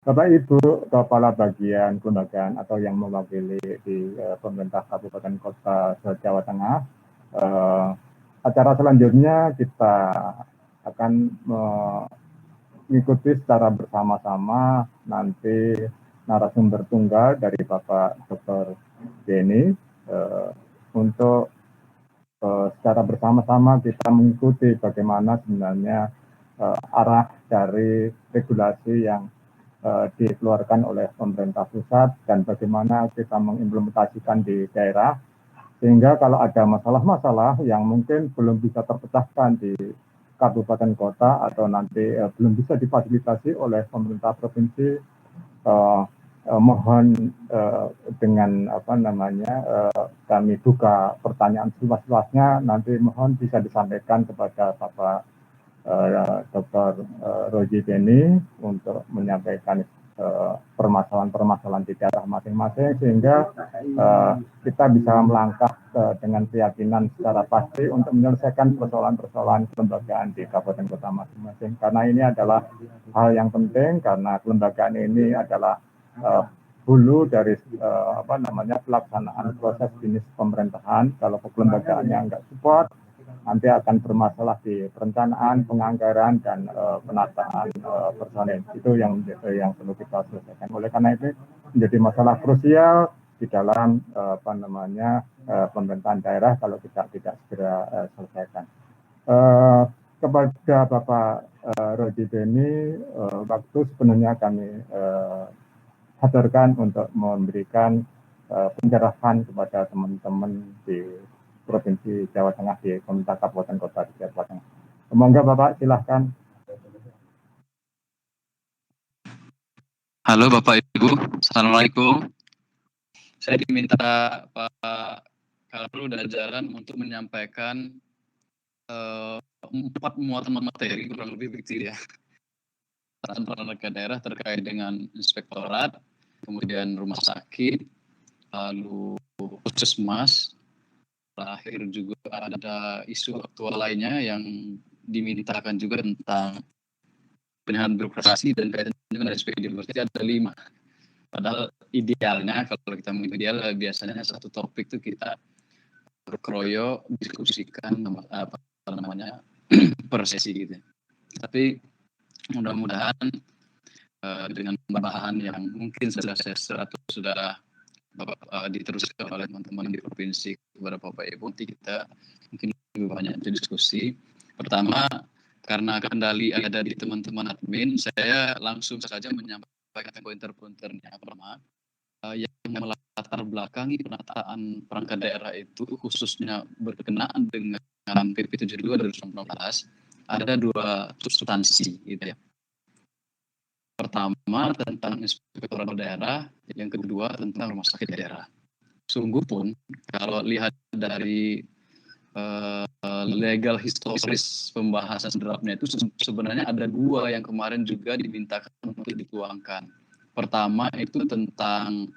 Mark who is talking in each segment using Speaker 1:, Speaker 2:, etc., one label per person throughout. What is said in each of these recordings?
Speaker 1: Bapak Ibu Kepala Bagian Kelembagaan atau yang mewakili di pemerintah Kabupaten Kota Jawa Tengah, acara selanjutnya kita akan mengikuti secara bersama-sama nanti narasumber tunggal dari Bapak Dr. Denny untuk secara bersama-sama kita mengikuti bagaimana sebenarnya arah dari regulasi yang dikeluarkan oleh pemerintah pusat dan bagaimana kita mengimplementasikan di daerah, sehingga kalau ada masalah-masalah yang mungkin belum bisa terpecahkan di kabupaten kota atau nanti belum bisa difasilitasi oleh pemerintah provinsi, mohon dengan kami buka pertanyaan seluas-luasnya, nanti mohon bisa disampaikan kepada Bapak Dr. Roji Denny untuk menyampaikan permasalahan-permasalahan di daerah masing-masing, sehingga kita bisa melangkah dengan keyakinan secara pasti untuk menyelesaikan persoalan-persoalan kelembagaan di kabupaten kota masing-masing. Karena ini adalah hal yang penting, karena kelembagaan ini adalah hulu dari pelaksanaan proses bisnis pemerintahan. Kalau kelembagaannya nggak support, nanti akan bermasalah di perencanaan, penganggaran, dan penataan personil. Itu yang perlu kita selesaikan. Oleh karena itu menjadi masalah krusial di dalam pemerintahan daerah kalau kita tidak segera selesaikan. Kepada Bapak Roji Denny, waktu sepenuhnya kami hadirkan untuk memberikan pencerahan kepada teman-teman di Provinsi Jawa Tengah, di pemerintah kabupaten kota di Jawa Tengah. Semoga Bapak silahkan.
Speaker 2: Halo Bapak Ibu, Assalamualaikum. Saya diminta Pak Karlu dan jajaran untuk menyampaikan 4 muatan materi, kurang lebih begitu ya. Peran daerah terkait dengan inspektorat, kemudian rumah sakit, lalu puskesmas, terakhir juga ada isu aktual lainnya yang dimintakan juga tentang penyerahan birokrasi dan kaitan dengan SPD. Berarti ada 5. Padahal idealnya kalau kita mau ideal biasanya satu topik itu kita berkroyo diskusikan per sesi gitu. Tapi mudah-mudahan dengan bahan yang mungkin sudah diteruskan oleh teman-teman di provinsi kepada Bapak Ibu, nanti kita mungkin lebih banyak diskusi. Pertama, karena kendali ada di teman-teman admin, saya langsung saja menyampaikan pointer-pointernya. Pertama, yang melatar belakangi penataan perangkat daerah itu khususnya berkenaan dengan PP 72 2019 ada 2 substansi gitu ya. Pertama tentang inspektorat daerah, yang kedua tentang rumah sakit daerah. Sungguh pun kalau lihat dari legal historis pembahasan draftnya itu sebenarnya ada 2 yang kemarin juga dimintakan untuk dituangkan. Pertama itu tentang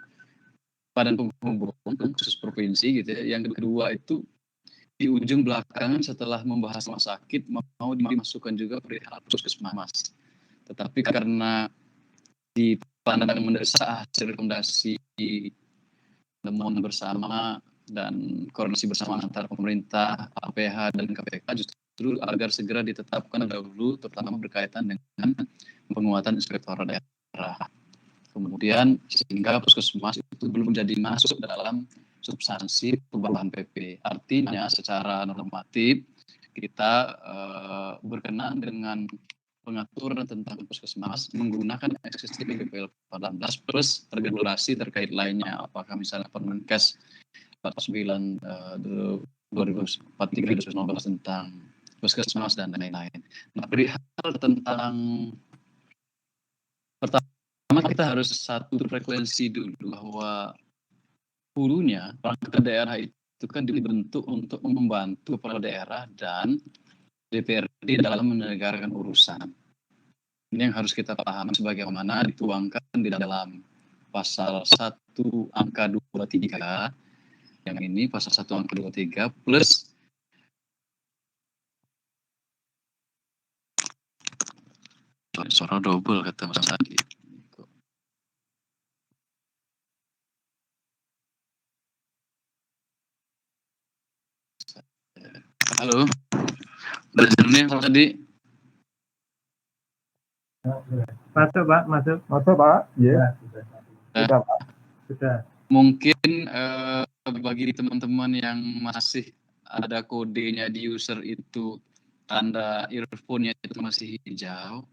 Speaker 2: Badan Penghubung khusus provinsi gitu ya. Yang kedua itu di ujung belakangan setelah membahas rumah sakit mau dimasukkan juga perihal puskesmas. Tetapi karena dipandang mendesak hasil rekomendasi temuan bersama dan koordinasi bersama antara pemerintah, APH dan KPK justru agar segera ditetapkan dahulu, terutama berkaitan dengan penguatan inspektorat daerah. Kemudian sehingga puskesmas itu belum jadi masuk dalam substansi perubahan PP. Artinya secara normatif kita berkenaan dengan pengaturan tentang puskesmas menggunakan existing PP 14 plus regulasi terkait lainnya. Apakah misalnya Permenkes 49 2043 tentang puskesmas dan lain-lain. Nah, perihal tentang pertama kita harus satu frekuensi dulu bahwa hulunya perangkat daerah itu kan dibentuk untuk membantu kepala daerah dan DPRD dalam menegakkan urusan. Ini yang harus kita pahami sebagaimana dituangkan di dalam pasal 1 angka 23 yang ini pasal 1 angka 23 plus suara double kata Mas Adi. Halo, Berjennya tadi.
Speaker 3: Masuk Pak, masuk.
Speaker 1: Masuk Pak? Iya.
Speaker 2: Sudah,
Speaker 1: Pak.
Speaker 3: Sudah.
Speaker 2: Mungkin bagi teman-teman yang masih ada kodenya di user itu, tanda earphone-nya itu masih hijau,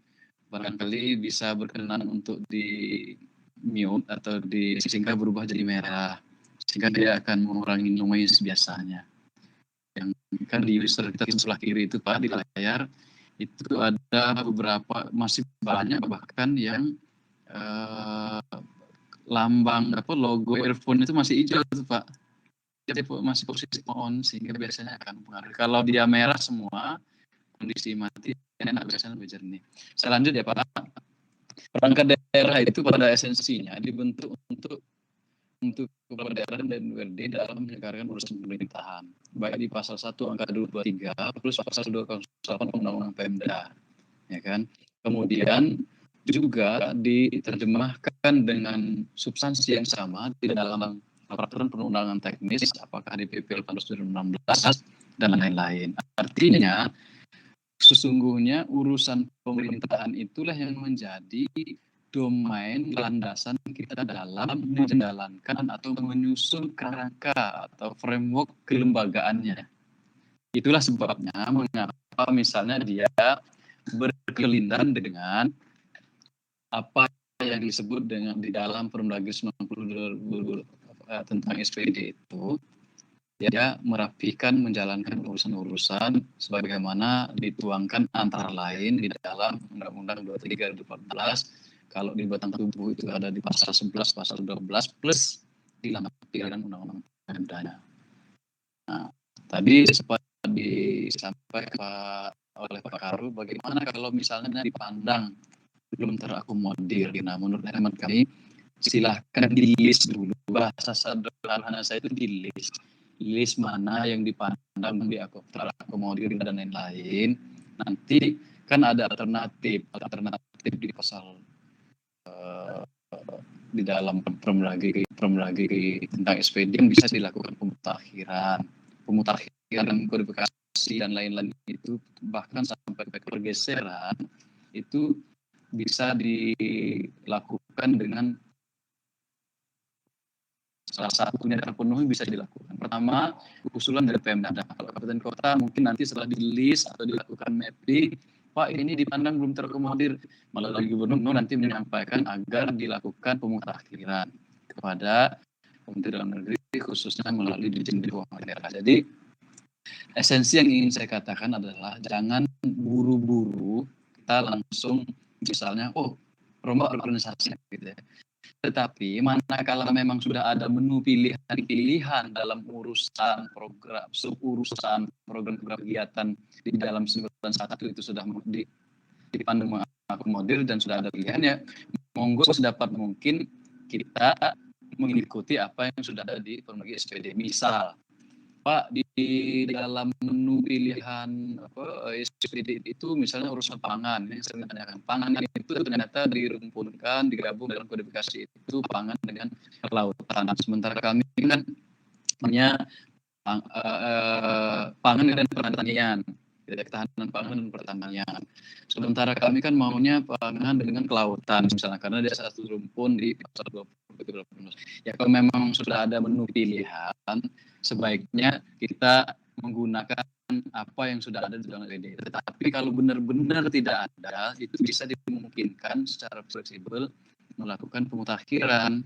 Speaker 2: barangkali bisa berkenan untuk di mute atau sehingga berubah jadi merah, sehingga dia akan mengurangi noise biasanya. Yang kan di user kita sebelah kiri itu Pak, di layar itu ada beberapa, masih banyak bahkan yang lambang logo earphone itu masih hijau tuh Pak. Jadi masih posisi on, sehingga biasanya akan mempengaruhi. Kalau dia merah semua, kondisi mati, enak biasanya lebih jernih. Saya lanjut ya Pak. Perangkat daerah itu pada esensinya dibentuk untuk kepala daerah dan DPRD dalam menyelenggarakan urusan pemerintahan, baik di pasal 1 angka 223 plus pasal 208 Undang-Undang Pemda, ya kan. Kemudian juga diterjemahkan dengan substansi yang sama di dalam peraturan perundangan teknis, apakah di PP 2016 dan lain-lain. Artinya sesungguhnya urusan pemerintahan itulah yang menjadi domain landasan kita dalam menjalankan atau menyusun kerangka atau framework kelembagaannya. Itulah sebabnya mengapa misalnya dia berkelindan dengan apa yang disebut dengan di dalam Permendagri 90 tentang SPD itu, dia merapikan menjalankan urusan-urusan sebagaimana dituangkan antara lain di dalam Undang-Undang 23 2014. Kalau di batang tubuh itu ada di pasal 11, pasal 12 plus di lampiran Undang-Undang Pemdanya. Nah, tadi sempat disampaikan oleh Pak Karu, bagaimana kalau misalnya dipandang belum terakomodir. Nah, menurut hemat kami silahkan di list dulu. Bahasa sederhana saya itu di list mana yang dipandang terakomodir dan lain-lain. Nanti kan ada alternatif di pasal di dalam Permendagri tentang SPD yang bisa dilakukan pemutakhiran kodifikasi dan lain-lain itu, bahkan sampai pergeseran itu bisa dilakukan dengan salah satunya terpenuhi bisa dilakukan. Pertama, usulan dari Pemda. Kalau kabupaten kota mungkin nanti setelah di list atau dilakukan mapping, Pak ini dipandang belum terakomodir, melalui gubernur nanti menyampaikan agar dilakukan pemutakhiran kepada Kementerian Dalam Negeri, khususnya melalui Dirjen Keuangan Daerah. Jadi esensi yang ingin saya katakan adalah jangan buru-buru kita langsung misalnya rombak organisasi gitu ya. Tetapi manakala memang sudah ada menu pilihan dalam urusan program kegiatan di dalam sebutan satu itu sudah dipandang mengakomodir dan sudah ada pilihannya, monggo sedapat mungkin kita mengikuti apa yang sudah ada di Permendagri SPD. Misal Pak, di dalam menu pilihan SPD itu misalnya urusan pangan, yang sering ditanyakan. Pangan itu ternyata dirumpunkan, digabung dalam kodifikasi itu pangan dengan kelautan. Sementara kami kan punya pangan dan pertanian, ketahanan pangan dan pertanian. Sementara kami kan maunya pangan dengan kelautan, misalnya karena dia satu rumpun di pasal 20. Ya kalau memang sudah ada menu pilihan, sebaiknya kita menggunakan apa yang sudah ada di dalam SPD. Tetapi kalau benar-benar tidak ada, itu bisa dimungkinkan secara fleksibel melakukan pemutakhiran.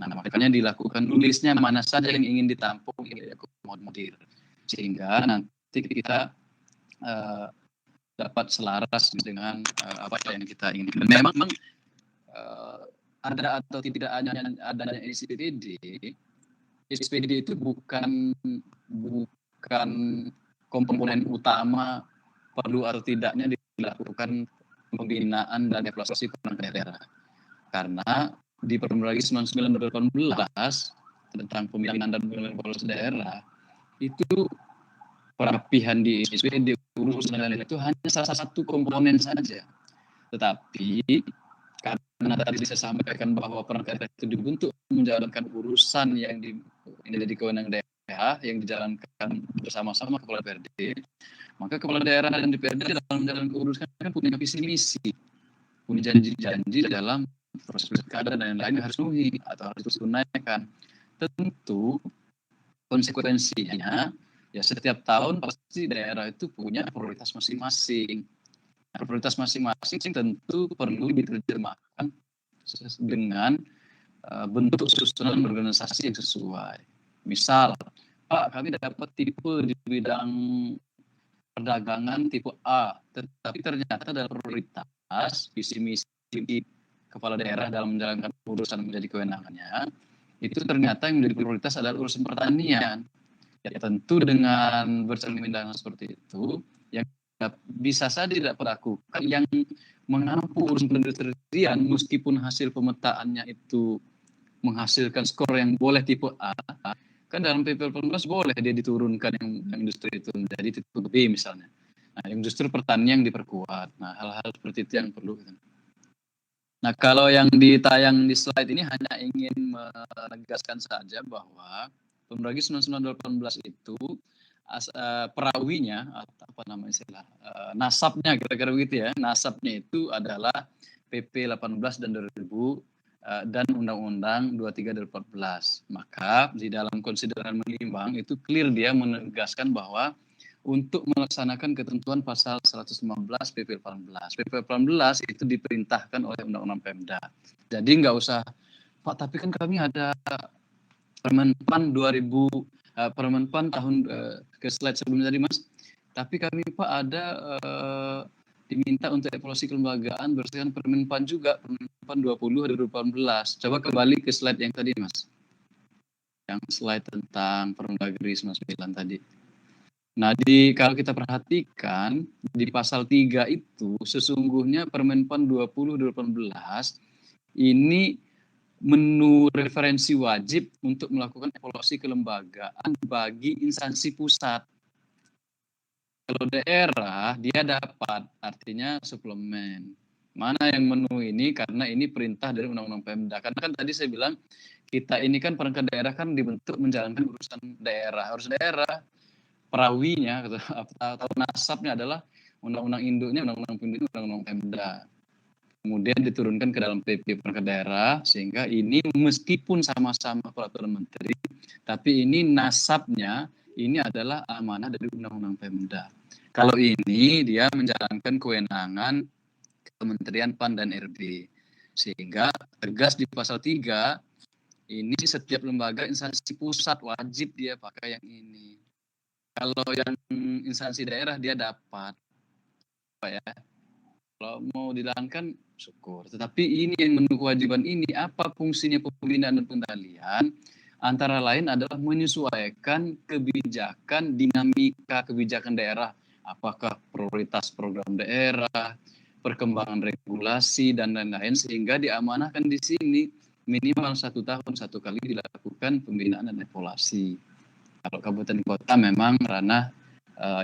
Speaker 2: Nah, makanya dilakukan listnya mana saja yang ingin ditampung, ingin diakomodir, sehingga nanti kita dapat selaras dengan apa yang kita inginkan. Memang ada atau tidak adanya SPD itu bukan komponen utama perlu atau tidaknya dilakukan pembinaan dan evaluasi perangkat daerah. Karena di Permendagri 99 2018 tentang pembinaan dan evaluasi daerah itu perapihan di SPD urusan lain itu hanya salah satu komponen saja. Tetapi karena tadi saya sampaikan bahwa perangkat daerah itu dibentuk menjalankan urusan yang menjadi kewenangan daerah, ya yang dijalankan bersama-sama kepala DPRD, maka kepala daerah dan DPRD dalam menjalankan urusan kan punya visi misi, punya janji-janji dalam proses pilkada dan lain-lain harus penuhi atau harus ditunaikan. Tentu konsekuensinya ya setiap tahun pasti daerah itu punya prioritas masing-masing. Prioritas masing-masing tentu perlu diterjemahkan dengan bentuk susunan organisasi yang sesuai. Misal, Pak, kami dapat tipe di bidang perdagangan tipe A, tetapi ternyata dalam prioritas visi misi kepala daerah dalam menjalankan urusan menjadi kewenangannya, itu ternyata yang menjadi prioritas adalah urusan pertanian. Ya tentu dengan bercermin seperti itu, yang bisa saja tidak dilakukan yang mengampu urusan perindustrian meskipun hasil pemetaannya itu menghasilkan skor yang boleh tipe A, kan dalam PP 18 boleh dia diturunkan yang industri itu menjadi tipe B misalnya. Nah, yang justru pertanian yang diperkuat. Nah, hal-hal seperti itu yang perlu. Nah, kalau yang ditayang di slide ini hanya ingin menegaskan saja bahwa Permendagri 99/2018 itu perawinya atau apa nama istilah nasabnya kira-kira begitu ya. Nasabnya itu adalah PP 18 dan 2000 dan Undang-Undang 23/2014. Maka di dalam konsideran menimbang itu clear dia menegaskan bahwa untuk melaksanakan ketentuan pasal 115 PP 18. PP 18 itu diperintahkan oleh Undang-Undang Pemda. Jadi nggak usah, Pak, tapi kan kami ada Permenpan 2000, Permenpan tahun ke slide sebelumnya tadi, Mas. Tapi kami, Pak, ada diminta untuk evaluasi kelembagaan berdasarkan Permenpan juga, Permenpan 20/2018. Coba kembali ke slide yang tadi, Mas. Yang slide tentang Permendagri 99 tadi. Nah, kalau kita perhatikan di pasal 3 itu sesungguhnya Permenpan 20/2018 ini menu referensi wajib untuk melakukan evaluasi kelembagaan bagi instansi pusat. Kalau daerah dia dapat, artinya suplemen. Mana yang menu ini karena ini perintah dari Undang-Undang Pemda. Karena kan tadi saya bilang kita ini kan perangkat daerah kan dibentuk menjalankan urusan daerah. Harus daerah perawinya atau nasabnya adalah undang-undang induknya, undang-undang pinduknya, undang-undang Pemda. Kemudian diturunkan ke dalam PP perangkat daerah sehingga ini meskipun sama-sama peraturan menteri, tapi ini nasabnya ini adalah amanah dari undang-undang Pemda. Kalau ini dia menjalankan kewenangan Kementerian PAN dan RB. Sehingga tegas di pasal 3 ini setiap lembaga instansi pusat wajib dia pakai yang ini. Kalau yang instansi daerah dia dapat, apa ya? Kalau mau dijalankan syukur. Tetapi ini yang menu kewajiban ini apa fungsinya pembinaan dan pengendalian? Antara lain adalah menyesuaikan kebijakan dinamika kebijakan daerah. Apakah prioritas program daerah, perkembangan regulasi dan lain-lain sehingga diamanahkan di sini minimal 1 tahun 1 kali dilakukan pembinaan dan evaluasi. Kalau kabupaten kota memang ranah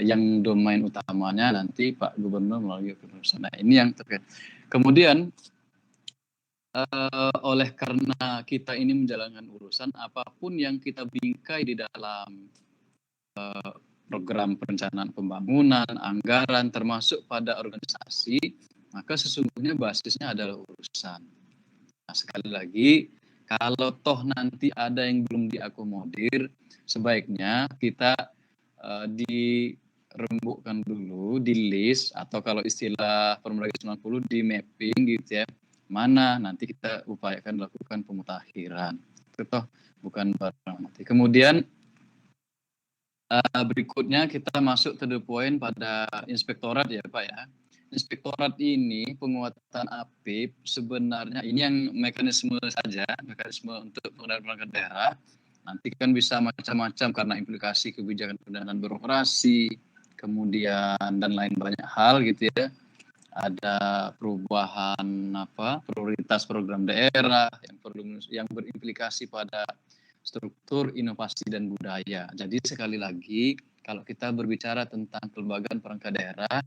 Speaker 2: yang domain utamanya nanti Pak Gubernur melalui kepengurusan. Nah, ini yang terkait. Kemudian oleh karena kita ini menjalankan urusan apapun yang kita bingkai di dalam program perencanaan pembangunan, anggaran, termasuk pada organisasi, maka sesungguhnya basisnya adalah urusan. Nah, sekali lagi, kalau toh nanti ada yang belum diakomodir, sebaiknya kita dirembukkan dulu, di list, atau kalau istilah Permendagri 90 di mapping gitu ya, mana nanti kita upayakan lakukan pemutakhiran. Itu toh bukan barang mati. Kemudian berikutnya kita masuk to the point pada inspektorat ya Pak ya. Inspektorat ini penguatan APIP sebenarnya ini yang mekanisme saja, mekanisme untuk pengendalian perangkat daerah. Nanti kan bisa macam-macam karena implikasi kebijakan pendanaan birokrasi, kemudian dan lain banyak hal gitu ya. Ada perubahan prioritas program daerah yang berimplikasi pada struktur, inovasi dan budaya. Jadi sekali lagi kalau kita berbicara tentang kelembagaan perangkat daerah,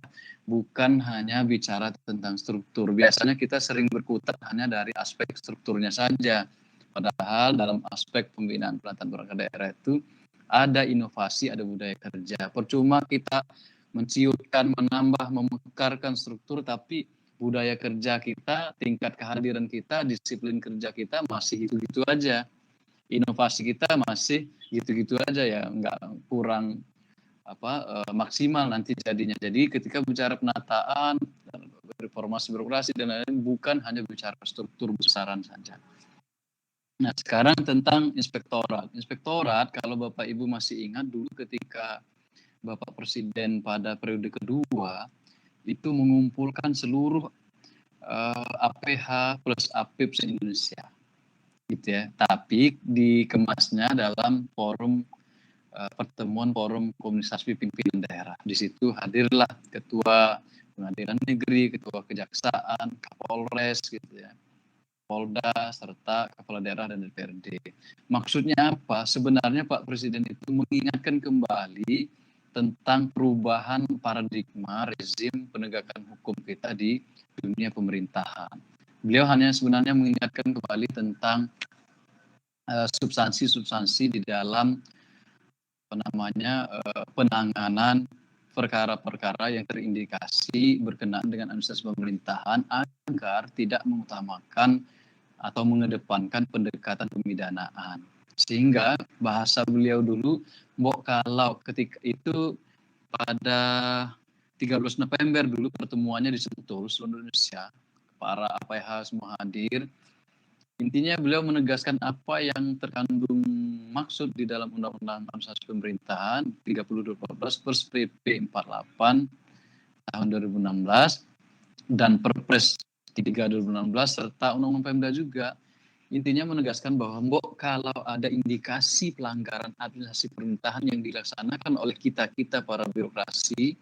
Speaker 2: bukan hanya bicara tentang struktur. Biasanya kita sering berkutat hanya dari aspek strukturnya saja. Padahal dalam aspek pembinaan pelatihan perangkat daerah itu ada inovasi, ada budaya kerja. Percuma kita menciutkan, menambah, memekarkan struktur, tapi budaya kerja kita, tingkat kehadiran kita, disiplin kerja kita masih gitu-gitu aja. Inovasi kita masih gitu-gitu aja ya, nggak kurang maksimal nanti jadinya. Jadi ketika bicara penataan, reformasi birokrasi dan lain-lain, bukan hanya bicara struktur besaran saja. Nah, sekarang tentang inspektorat. Inspektorat, kalau Bapak Ibu masih ingat dulu ketika Bapak Presiden pada periode kedua, itu mengumpulkan seluruh APH plus APIP se-Indonesia. Gitu ya. Tapi dikemasnya dalam forum pertemuan forum komunikasi pimpinan daerah. Di situ hadirlah Ketua Pengadilan Negeri, Ketua Kejaksaan, Kapolres gitu ya. Polda, serta Kepala Daerah dan DPRD. Maksudnya apa? Sebenarnya Pak Presiden itu mengingatkan kembali tentang perubahan paradigma rezim penegakan hukum kita di dunia pemerintahan. Beliau hanya sebenarnya mengingatkan kembali tentang substansi-substansi di dalam penanganan perkara-perkara yang terindikasi berkenaan dengan administrasi pemerintahan agar tidak mengutamakan atau mengedepankan pendekatan pemidanaan. Sehingga bahasa beliau dulu, kalau ketika itu pada 13 November dulu pertemuannya di Sentul, seluruh Indonesia, para APH semua hadir. Intinya beliau menegaskan apa yang terkandung maksud di dalam Undang-Undang Administrasi Pemerintahan 30/2014 Pers PP 48 tahun 2016 dan Perpres 3/2016 serta Undang-Undang Pemda juga. Intinya menegaskan bahwa kalau ada indikasi pelanggaran administrasi pemerintahan yang dilaksanakan oleh kita para birokrasi,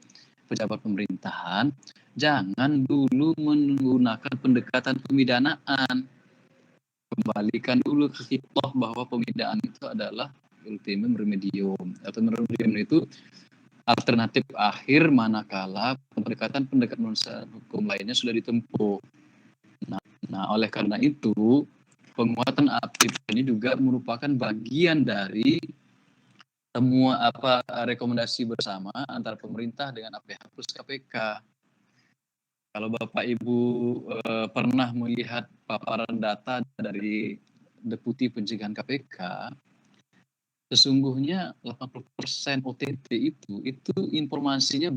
Speaker 2: pejabat pemerintahan, jangan dulu menggunakan pendekatan pemidanaan. Kembalikan dulu ke hitoh bahwa pemidanaan itu adalah ultimum remedium. Atau remedium itu alternatif akhir manakala pendekatan-pendekatan hukum lainnya sudah ditempuh. Nah, oleh karena itu, penguatan APIP ini juga merupakan bagian dari semua rekomendasi bersama antara pemerintah dengan APH plus KPK. Kalau Bapak Ibu pernah melihat paparan data dari Deputi Pencegahan KPK, sesungguhnya 80% OTT itu informasinya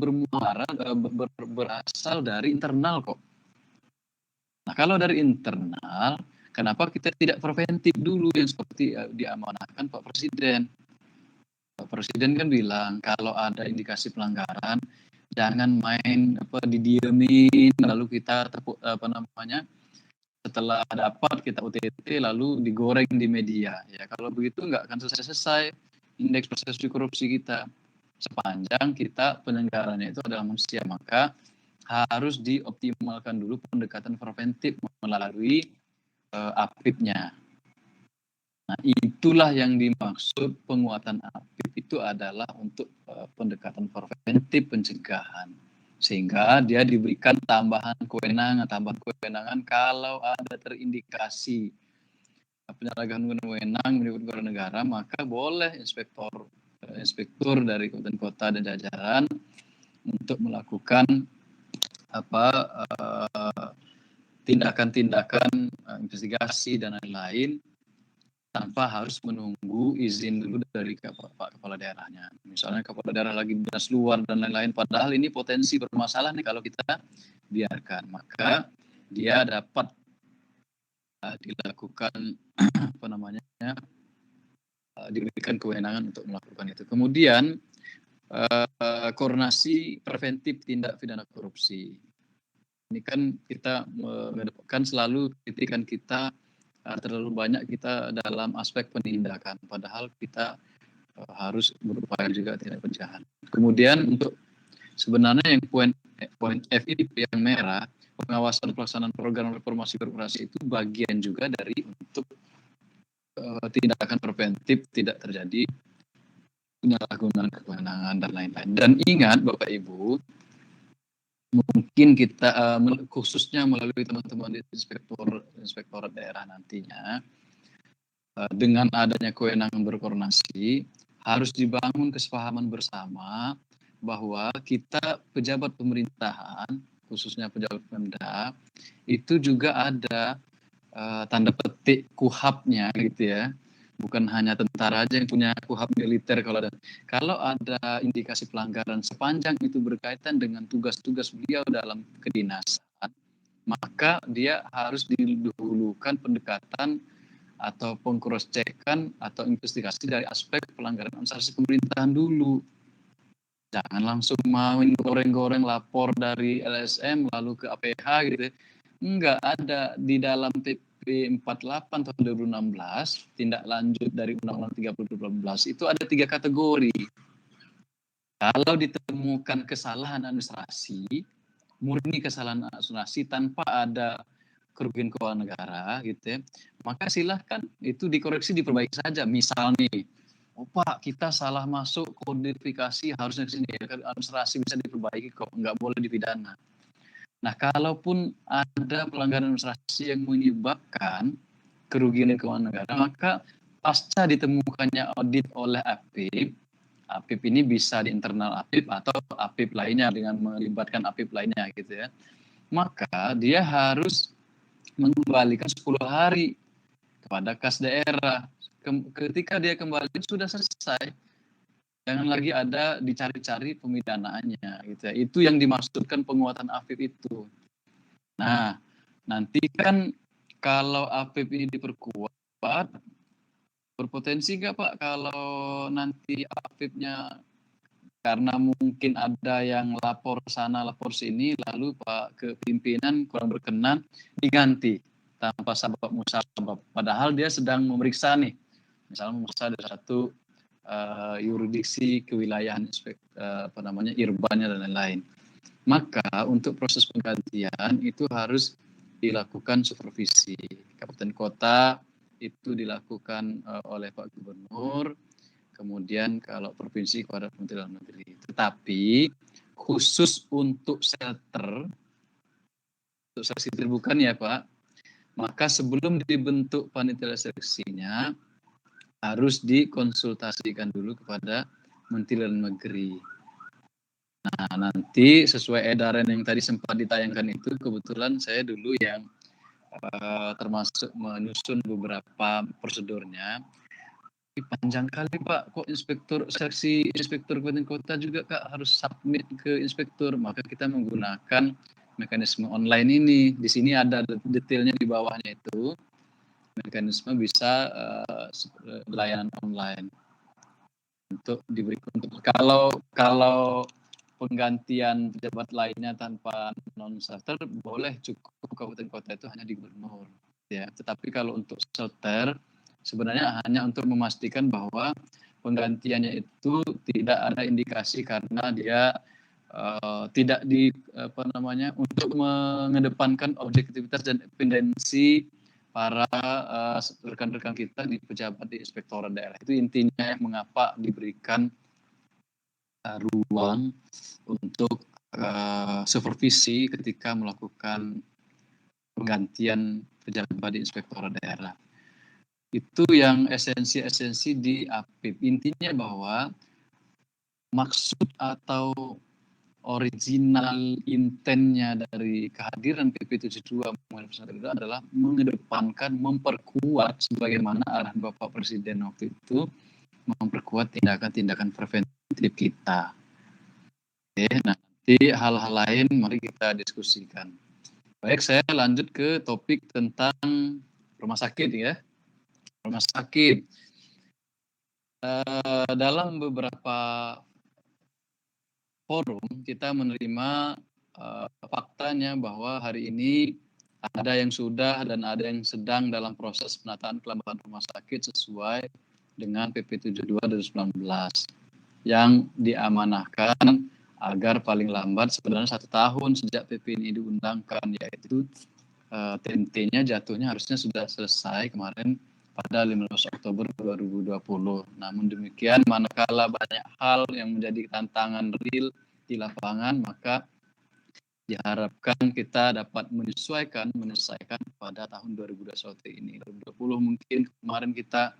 Speaker 2: berasal dari internal kok. Nah, kalau dari internal, kenapa kita tidak preventif dulu yang seperti diamanahkan Pak Presiden? Pak Presiden kan bilang kalau ada indikasi pelanggaran, jangan main didiemin lalu kita setelah dapat kita OTT lalu digoreng di media. Ya kalau begitu nggak akan selesai indeks persepsi korupsi kita. Sepanjang kita penyelenggaranya itu adalah manusia, maka harus dioptimalkan dulu pendekatan preventif melalui APIP-nya. Nah, itulah yang dimaksud penguatan APIP itu adalah untuk pendekatan preventif pencegahan. Sehingga dia diberikan tambahan kewenangan kalau ada terindikasi penyalahgunaan wewenang menurut negara, maka boleh inspektur dari kabupaten kota dan jajaran untuk melakukan tindakan-tindakan investigasi dan lain-lain tanpa harus menunggu izin dulu dari Pak Kepala Daerahnya. Misalnya Kepala Daerah lagi dinas luar dan lain-lain, padahal ini potensi bermasalah nih kalau kita biarkan. Maka dia dapat dilakukan diberikan kewenangan untuk melakukan itu. Kemudian koordinasi preventif tindak pidana korupsi. Ini kan kita mengedepankan selalu kritikan kita terlalu banyak kita dalam aspek penindakan, padahal kita harus berupaya juga tindak pencegahan. Kemudian untuk sebenarnya yang poin F ini yang merah, pengawasan pelaksanaan program reformasi birokrasi itu bagian juga dari untuk tindakan preventif tidak terjadi penyalahgunaan kewenangan dan lain-lain. Dan ingat Bapak Ibu, mungkin kita khususnya melalui teman-teman di inspektorat daerah nantinya, dengan adanya kewenangan berkoordinasi, harus dibangun kesepahaman bersama bahwa kita pejabat pemerintahan, khususnya pejabat Pemda, itu juga ada tanda petik kuhapnya gitu ya. Bukan hanya tentara aja yang punya kuhap militer. Kalau ada indikasi pelanggaran sepanjang itu berkaitan dengan tugas-tugas beliau dalam kedinasan, maka dia harus didahulukan pendekatan atau pengcross-checkan atau investigasi dari aspek pelanggaran administrasi pemerintahan dulu. Jangan langsung main goreng-goreng lapor dari LSM lalu ke APH gitu. Enggak, ada di dalam PP 48 tahun 2016, tindak lanjut dari Undang-Undang 30 2012, itu ada 3 kategori. Kalau ditemukan kesalahan administrasi, murni kesalahan administrasi tanpa ada kerugian keuangan negara gitu ya, maka silahkan itu dikoreksi, diperbaiki saja. Misal nih, oh Pak, kita salah masuk kodifikasi, harusnya ke sini, administrasi bisa diperbaiki kok, nggak boleh dipidana. Nah, kalaupun ada pelanggaran administrasi yang menyebabkan kerugian keuangan negara, maka pasca ditemukannya audit oleh APIP, APIP ini bisa di internal APIP atau APIP lainnya dengan melibatkan APIP lainnya gitu ya. Maka dia harus mengembalikan 10 hari kepada kas daerah. Ketika dia kembali sudah selesai. Jangan lagi ada dicari-cari pemidanaannya gitu ya. Itu yang dimaksudkan penguatan APIP itu. Nah, nanti kan kalau APIP ini diperkuat, berpotensi nggak Pak kalau nanti APIP-nya karena mungkin ada yang lapor sana, lapor sini, lalu Pak ke pimpinan kurang berkenan, diganti tanpa sabab musabab. Padahal dia sedang memeriksa nih, misalnya memeriksa ada satu yurisdiksi kewilayahan irbannya dan lain-lain. Maka untuk proses penggantian itu harus dilakukan supervisi. Kabupaten kota itu dilakukan oleh Pak Gubernur, kemudian kalau provinsi kepada Kementerian Dalam Negeri. Tetapi khusus untuk shelter, untuk seleksi terbuka ya Pak, maka sebelum dibentuk panitia seleksinya harus dikonsultasikan dulu kepada Menteri Dalam Negeri. Nah, nanti sesuai edaran yang tadi sempat ditayangkan itu, kebetulan saya dulu yang termasuk menyusun beberapa prosedurnya. Panjang kali Pak, kok seleksi inspektur kabupaten kota juga Kak harus submit ke inspektur. Maka kita menggunakan mekanisme online ini. Di sini ada detailnya di bawahnya itu. Mekanisme bisa layanan online untuk diberi untuk kalau penggantian pejabat lainnya tanpa non shelter boleh, cukup kabupaten kota itu hanya di gubernur ya. Tetapi kalau untuk shelter sebenarnya hanya untuk memastikan bahwa penggantiannya itu tidak ada indikasi karena dia tidak untuk mengedepankan objektivitas dan independensi para rekan-rekan kita di pejabat di inspektorat daerah. Itu intinya mengapa diberikan ruang untuk supervisi ketika melakukan penggantian pejabat di inspektorat daerah. Itu yang esensi-esensi di APIP. Intinya bahwa maksud atau original intentnya dari kehadiran PP 72 itu adalah mengedepankan, memperkuat sebagaimana arahan Bapak Presiden waktu itu, memperkuat tindakan-tindakan preventif kita. Oke, nah nanti hal-hal lain mari kita diskusikan. Baik, saya lanjut ke topik tentang rumah sakit ya. Rumah sakit. Dalam beberapa forum kita menerima faktanya bahwa hari ini ada yang sudah dan ada yang sedang dalam proses penataan kelembagaan rumah sakit sesuai dengan PP 72 2019 yang diamanahkan agar paling lambat sebenarnya 1 tahun sejak PP ini diundangkan, yaitu TNT-nya jatuhnya harusnya sudah selesai kemarin pada 15 Oktober 2020. Namun demikian, manakala banyak hal yang menjadi tantangan real di lapangan, maka diharapkan kita dapat menyelesaikan pada tahun 2021 ini. 2020 mungkin kemarin kita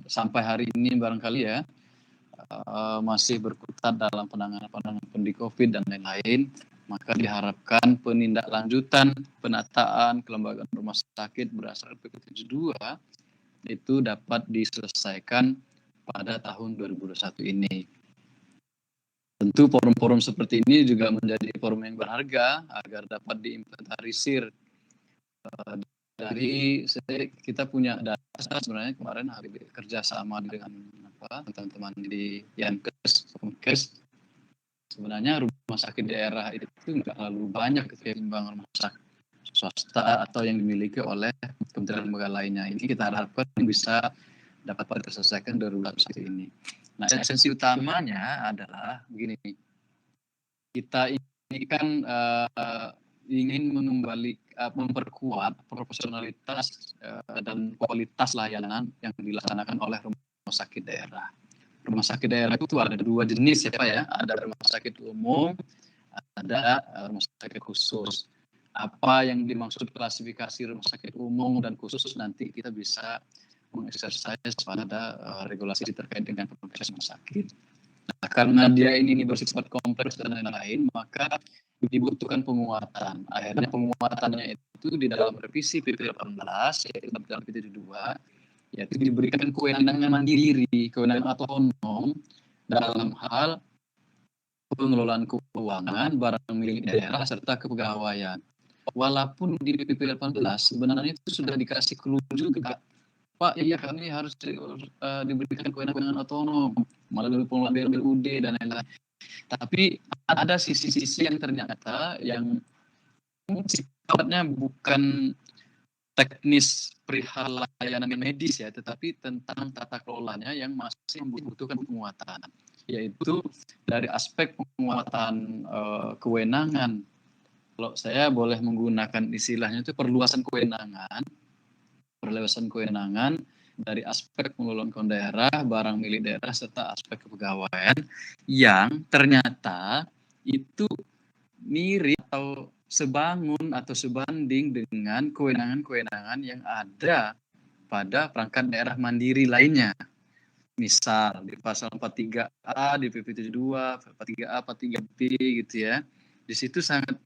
Speaker 2: sampai hari ini barangkali ya, masih berkutat dalam penanganan pandemi COVID dan lain-lain, maka diharapkan penindaklanjutan penataan kelembagaan rumah sakit berdasarkan PP 72 itu dapat diselesaikan pada tahun 2021 ini. Tentu forum-forum seperti ini juga menjadi forum yang berharga agar dapat diinventarisir dari kita punya data sebenarnya kemarin hari kerjasama dengan teman-teman di Yankes, sebenarnya rumah sakit daerah itu nggak terlalu banyak ketimbang rumah sakit swasta atau yang dimiliki oleh kementerian lembaga lainnya. Ini kita harapkan bisa dapat terselesaikan dari rumah sakit ini. Nah, esensi utamanya adalah begini, kita ini kan ingin memperkuat profesionalitas dan kualitas layanan yang dilaksanakan oleh rumah sakit daerah. Rumah sakit daerah itu ada dua jenis ya Pak ya, ada rumah sakit umum, ada rumah sakit khusus. Apa yang dimaksud klasifikasi rumah sakit umum dan khusus nanti kita bisa mengeksersis pada regulasi terkait dengan profesi rumah sakit. Nah, karena dia ini bersifat kompleks dan lain-lain, maka dibutuhkan penguatan. Akhirnya penguatannya itu di dalam revisi PP 18, yaitu dalam PP 72, yaitu diberikan kewenangan mandiri, kewenangan otonom dalam hal pengelolaan keuangan, barang milik daerah, serta kepegawaian. Walaupun di PP 18 sebenarnya itu sudah dikasih clue juga, Pak, iya kami harus diberikan kewenangan otonom melalui pengelolaan BLUD dan lain-lain. Tapi ada sisi-sisi yang ternyata yang sifatnya bukan teknis perihal layanan medis ya, tetapi tentang tata kelolanya yang masih membutuhkan penguatan, yaitu dari aspek penguatan kewenangan. Kalau saya boleh menggunakan istilahnya itu perluasan kewenangan dari aspek pengelolaan keuangan daerah, barang milik daerah, serta aspek kepegawaian yang ternyata itu mirip atau sebangun atau sebanding dengan kewenangan-kewenangan yang ada pada perangkat daerah mandiri lainnya. Misal di pasal 43A di PP 72, 43A, 43B gitu ya. Di situ sangat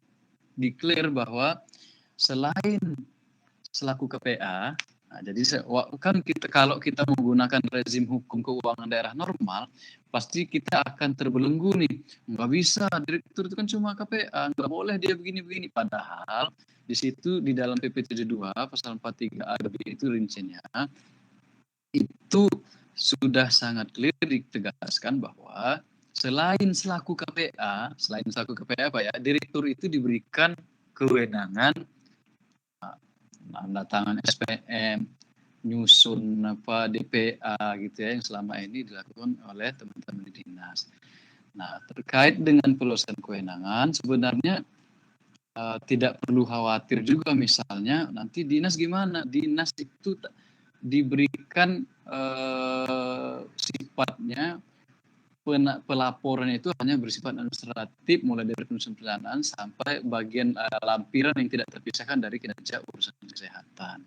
Speaker 2: declare bahwa selain selaku KPA, nah, jadi kan kalau kita menggunakan rezim hukum keuangan daerah normal, pasti kita akan terbelenggu nih. Nggak bisa, direktur itu kan cuma KPA, nggak boleh dia begini-begini. Padahal di situ di dalam PP 72 pasal 43A itu rincinya, itu sudah sangat clear ditegaskan bahwa selain selaku KPA Pak ya, direktur itu diberikan kewenangan tanda tangan SPM, nyusun DPA gitu ya, yang selama ini dilakukan oleh teman-teman di dinas. Nah, terkait dengan perluasan kewenangan sebenarnya tidak perlu khawatir juga, misalnya nanti dinas gimana? Dinas itu diberikan sifatnya pelaporan itu hanya bersifat administratif, mulai dari penyusunan perencanaan sampai bagian lampiran yang tidak terpisahkan dari kinerja urusan kesehatan.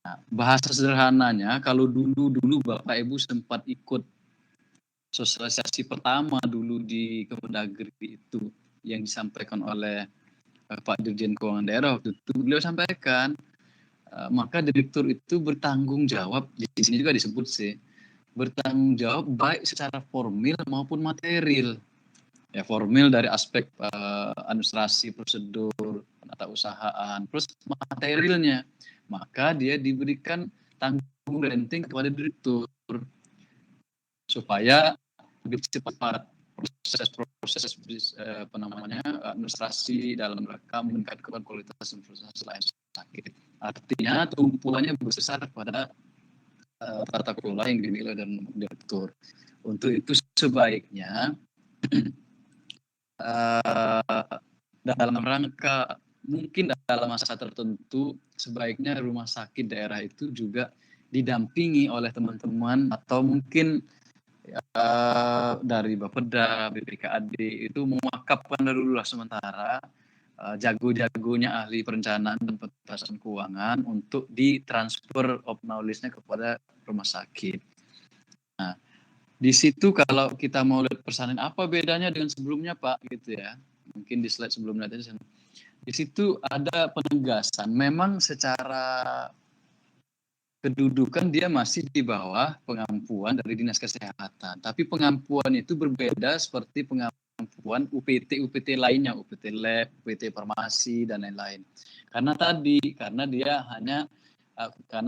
Speaker 2: Nah, bahasa sederhananya, kalau dulu Bapak Ibu sempat ikut sosialisasi pertama dulu di Kemendagri itu yang disampaikan oleh Pak Dirjen Keuangan Daerah waktu itu, beliau sampaikan maka direktur itu bertanggung jawab, di sini juga disebut sih, bertanggung jawab baik secara formil maupun material. Ya, formil dari aspek administrasi, prosedur, penatausahaan, plus materialnya. Maka dia diberikan tanggung renting kepada direktur supaya lebih cepat proses administrasi dalam rangka meningkatkan kualitas proses lain sakit. Artinya tumpuannya besar pada tata kelola yang dinilai dan direktur. Untuk itu sebaiknya dalam rangka mungkin dalam masa tertentu sebaiknya rumah sakit daerah itu juga didampingi oleh teman-teman atau mungkin dari Bapeda, BPKAD itu mewakafkan dulu lah sementara jago-jagonya ahli perencanaan dan pentasan keuangan untuk ditransfer of knowledge-nya kepada rumah sakit. Nah, Di situ kalau kita mau lihat persalinan apa bedanya dengan sebelumnya Pak gitu ya. Mungkin di slide sebelumnya tadi di situ ada penegasan. Memang secara kedudukan dia masih di bawah pengampuan dari Dinas Kesehatan. Tapi pengampuan itu berbeda seperti pengampuan UPT lainnya, UPT Lab, UPT Farmasi dan lain-lain. Karena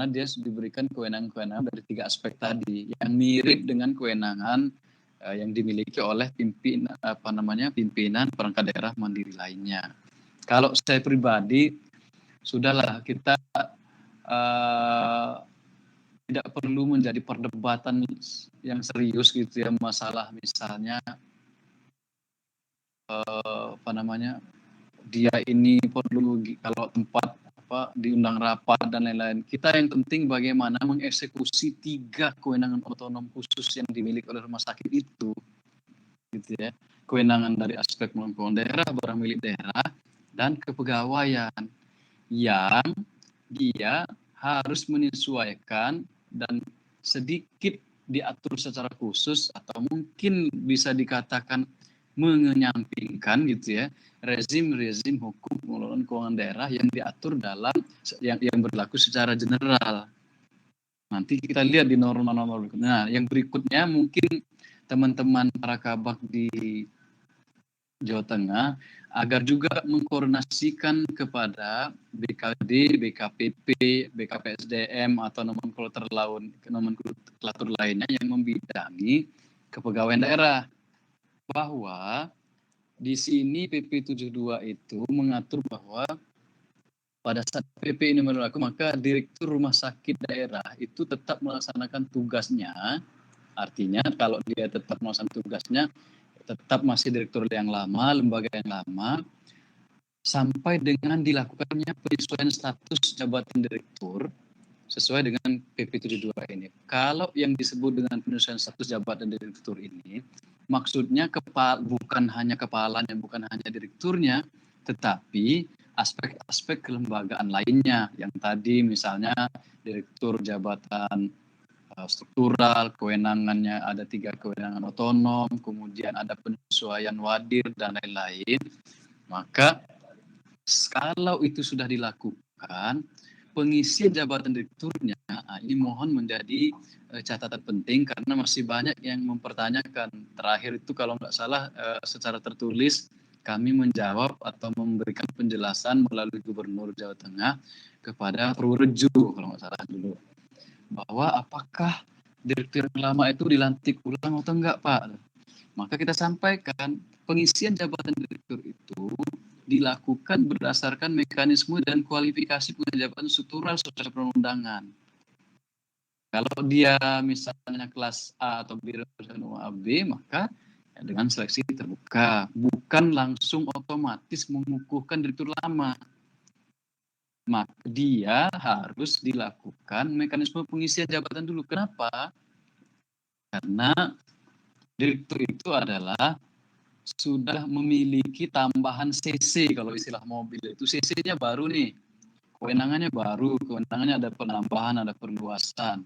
Speaker 2: dia diberikan kewenangan-kewenangan dari 3 aspek tadi yang mirip dengan kewenangan yang dimiliki oleh pimpinan perangkat daerah mandiri lainnya. Kalau saya pribadi, sudahlah kita tidak perlu menjadi perdebatan yang serius gitu ya, masalah misalnya dia ini perlu kalau tempat diundang rapat dan lain-lain. Kita yang penting bagaimana mengeksekusi 3 kewenangan otonom khusus yang dimiliki oleh rumah sakit itu, gitu ya. Kewenangan dari aspek pengembangan daerah, barang milik daerah, dan kepegawaian yang dia harus menyesuaikan dan sedikit diatur secara khusus atau mungkin bisa dikatakan mengenyampingkan gitu ya rezim hukum pengelolaan keuangan daerah yang diatur dalam yang berlaku secara general. Nanti kita lihat di norma-norma berikutnya. Nah, yang berikutnya mungkin teman-teman para kabak di Jawa Tengah agar juga mengkoordinasikan kepada BKD, BKPP, BKPSDM atau nomenklatur lainnya yang membidangi kepegawaian daerah, bahwa di sini PP 72 itu mengatur bahwa pada saat PP ini berlaku maka direktur rumah sakit daerah itu tetap melaksanakan tugasnya. Artinya kalau dia tetap melaksanakan tugasnya, tetap masih direktur yang lama, lembaga yang lama, sampai dengan dilakukannya penyesuaian status jabatan direktur sesuai dengan PP 72 ini. Kalau yang disebut dengan penyesuaian status jabatan direktur ini, maksudnya bukan hanya kepalanya, bukan hanya direkturnya, tetapi aspek-aspek kelembagaan lainnya. Yang tadi misalnya direktur jabatan struktural, kewenangannya ada 3 kewenangan otonom, kemudian ada penyesuaian wadir dan lain-lain. Maka kalau itu sudah dilakukan, pengisian jabatan direkturnya ini mohon menjadi catatan penting karena masih banyak yang mempertanyakan. Terakhir itu kalau nggak salah secara tertulis kami menjawab atau memberikan penjelasan melalui Gubernur Jawa Tengah kepada Purworejo kalau nggak salah dulu, bahwa apakah direktur yang lama itu dilantik ulang atau enggak Pak. Maka kita sampaikan pengisian jabatan direktur itu dilakukan berdasarkan mekanisme dan kualifikasi jabatan struktural secara perundangan. Kalau dia misalnya kelas A atau B, maka dengan seleksi terbuka, bukan langsung otomatis mengukuhkan direktur lama. Maka dia harus dilakukan mekanisme pengisian jabatan dulu. Kenapa? Karena direktur itu adalah sudah memiliki tambahan CC, kalau istilah mobil itu CC-nya baru nih, kewenangannya baru, kewenangannya ada penambahan, ada perluasan.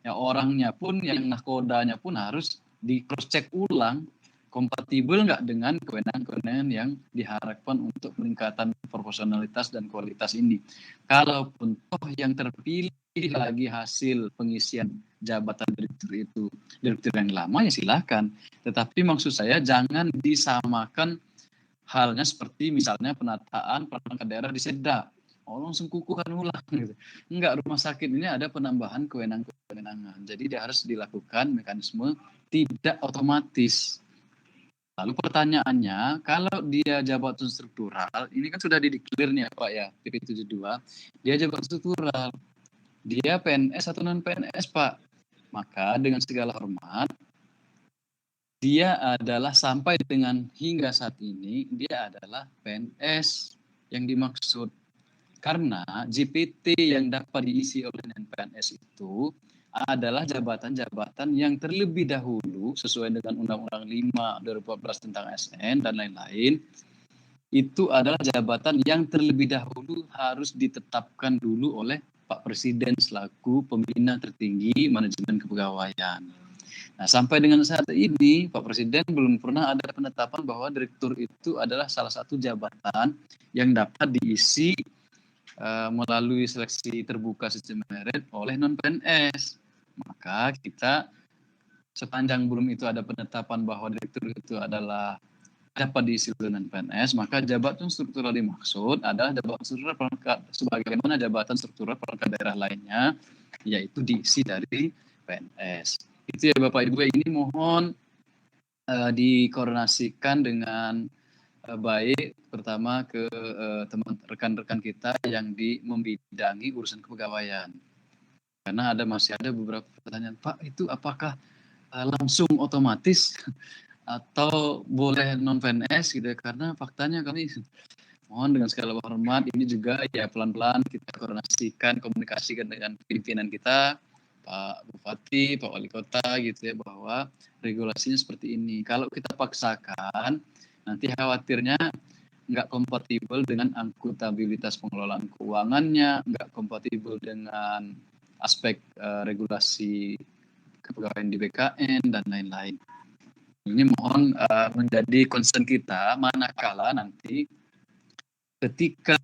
Speaker 2: Ya orangnya pun, yang nahkodanya pun harus di cross check ulang, kompatibel nggak dengan kewenangan-kewenangan yang diharapkan untuk peningkatan profesionalitas dan kualitas ini. Kalaupun toh yang terpilih lagi hasil pengisian jabatan direktur yang lama ya silakan. Tetapi maksud saya jangan disamakan halnya seperti misalnya penataan perangkat daerah di Seda. Langsung kukuhkan ulang gitu. Enggak, rumah sakit ini ada penambahan kewenangan. Jadi dia harus dilakukan mekanisme tidak otomatis. Lalu pertanyaannya, kalau dia jabatan struktural, ini kan sudah dideklir nih ya Pak ya, PP 72, dia jabatan struktural. Dia PNS atau non-PNS Pak. Maka dengan segala hormat, dia adalah sampai dengan hingga saat ini, dia adalah PNS yang dimaksud. Karena JPT yang dapat diisi oleh PNS itu adalah jabatan-jabatan yang terlebih dahulu sesuai dengan Undang-Undang 5 2014 tentang ASN dan lain-lain, itu adalah jabatan yang terlebih dahulu harus ditetapkan dulu oleh Pak Presiden selaku pembina tertinggi manajemen kepegawaian. Nah, sampai dengan saat ini, Pak Presiden belum pernah ada penetapan bahwa direktur itu adalah salah satu jabatan yang dapat diisi melalui seleksi terbuka sistem merit oleh non-PNS. Maka kita sepanjang belum itu ada penetapan bahwa direktur itu adalah dapat diisi oleh non-PNS, maka jabatan struktural dimaksud adalah jabatan struktural perangkat sebagaimana jabatan struktural perangkat daerah lainnya, yaitu diisi dari PNS. Itu ya Bapak Ibu, ini mohon dikoordinasikan dengan baik pertama ke teman rekan-rekan kita yang membidangi urusan kepegawaian. Karena masih ada beberapa pertanyaan, Pak, itu apakah langsung otomatis atau boleh non PNS gitu ya? Karena faktanya kami mohon dengan segala hormat ini juga ya pelan-pelan kita koordinasikan, komunikasikan dengan pimpinan kita, Pak Bupati, Pak Wali Kota gitu ya, bahwa regulasinya seperti ini. Kalau kita paksakan, nanti khawatirnya nggak kompatibel dengan akuntabilitas pengelolaan keuangannya, nggak kompatibel dengan aspek regulasi kepegawaian di BKN dan lain-lain. Ini mohon menjadi concern kita manakala nanti ketika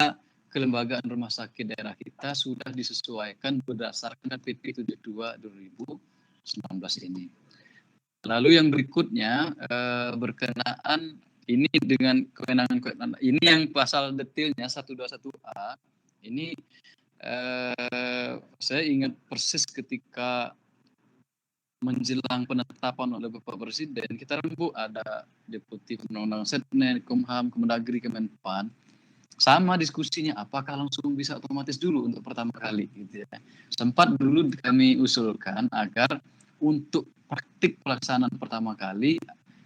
Speaker 2: kelembagaan rumah sakit daerah kita sudah disesuaikan berdasarkan PP 72 2019 ini. Lalu yang berikutnya berkenaan ini dengan kewenangan ini yang pasal detailnya 121A ini saya ingat persis ketika menjelang penetapan oleh Bapak Presiden, kita rembuk ada Deputi Undang-Undang Setnek, Kumham, Kemendagri, Kemenpan. Sama diskusinya, apakah langsung bisa otomatis dulu untuk pertama kali gitu ya. Sempat dulu kami usulkan agar untuk praktik pelaksanaan pertama kali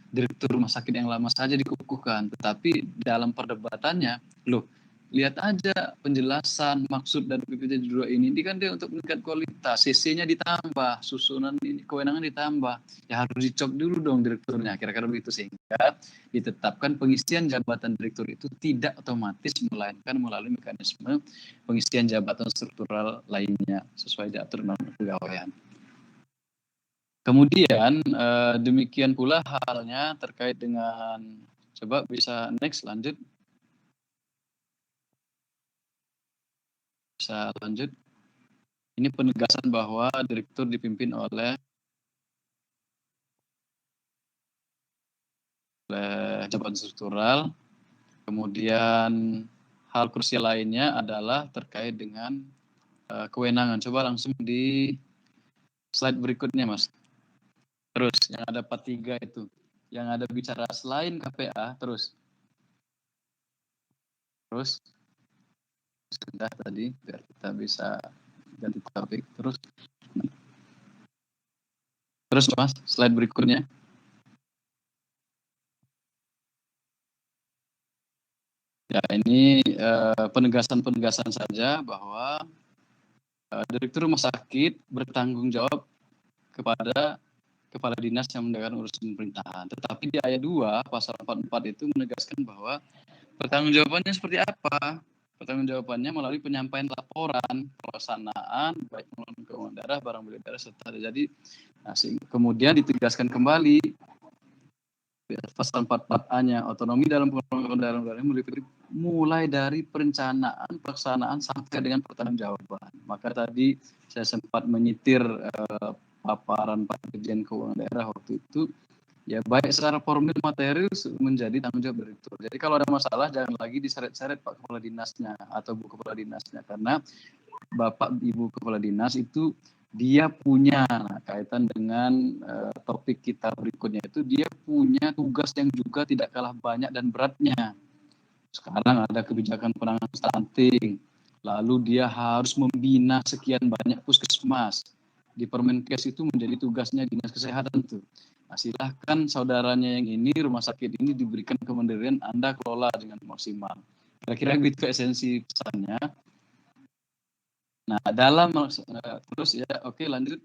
Speaker 2: direktur rumah sakit yang lama saja dikukuhkan, tetapi dalam perdebatannya, loh lihat aja penjelasan maksud dari PP 72 ini kan dia untuk meningkat kualitas, CC-nya ditambah, susunan ini kewenangan ditambah, ya harus dicok dulu dong direkturnya, kira-kira begitu, sehingga ditetapkan pengisian jabatan direktur itu tidak otomatis melainkan melalui mekanisme pengisian jabatan struktural lainnya sesuai diatur dalam kepegawaian. Kemudian demikian pula halnya terkait dengan, coba bisa next lanjut. Bisa lanjut. Ini penegasan bahwa direktur dipimpin oleh jabatan struktural. Kemudian hal krusial lainnya adalah terkait dengan kewenangan. Coba langsung di slide berikutnya, Mas. Terus yang ada 43 itu, yang ada bicara selain KPA, terus sudah tadi biar kita bisa ganti topik. Terus Mas, slide berikutnya. Ya, ini penegasan saja bahwa direktur rumah sakit bertanggung jawab kepada kepala dinas yang menegakkan urusan pemerintahan. Tetapi di ayat 2 pasal 44 itu menegaskan bahwa pertanggungjawabannya seperti apa? Pertanggungjawabannya melalui penyampaian laporan pelaksanaan baik melalui keuangan daerah, barang milik daerah serta terjadi. Nah, kemudian ditegaskan kembali pasal 44A-nya, otonomi dalam pengelolaan daerah meliputi mulai dari perencanaan, pelaksanaan sampai dengan pertanggungjawaban. Maka tadi saya sempat menyitir paparan Pak Dirjen Keuangan Daerah waktu itu, ya baik secara formil materi menjadi tanggung jawab direktur. Jadi kalau ada masalah jangan lagi diseret-seret Pak Kepala Dinasnya atau Bu Kepala Dinasnya, karena Bapak Ibu Kepala Dinas itu dia punya kaitan dengan topik kita berikutnya, itu dia punya tugas yang juga tidak kalah banyak dan beratnya. Sekarang ada kebijakan penanganan stunting, lalu dia harus membina sekian banyak puskesmas. Di Permenkes itu menjadi tugasnya Dinas Kesehatan tuh. Nah, silahkan saudaranya yang ini, rumah sakit ini diberikan kemandirian, Anda kelola dengan maksimal. Kira-kira gitu esensi pesannya. Nah, dalam terus ya, oke lanjut.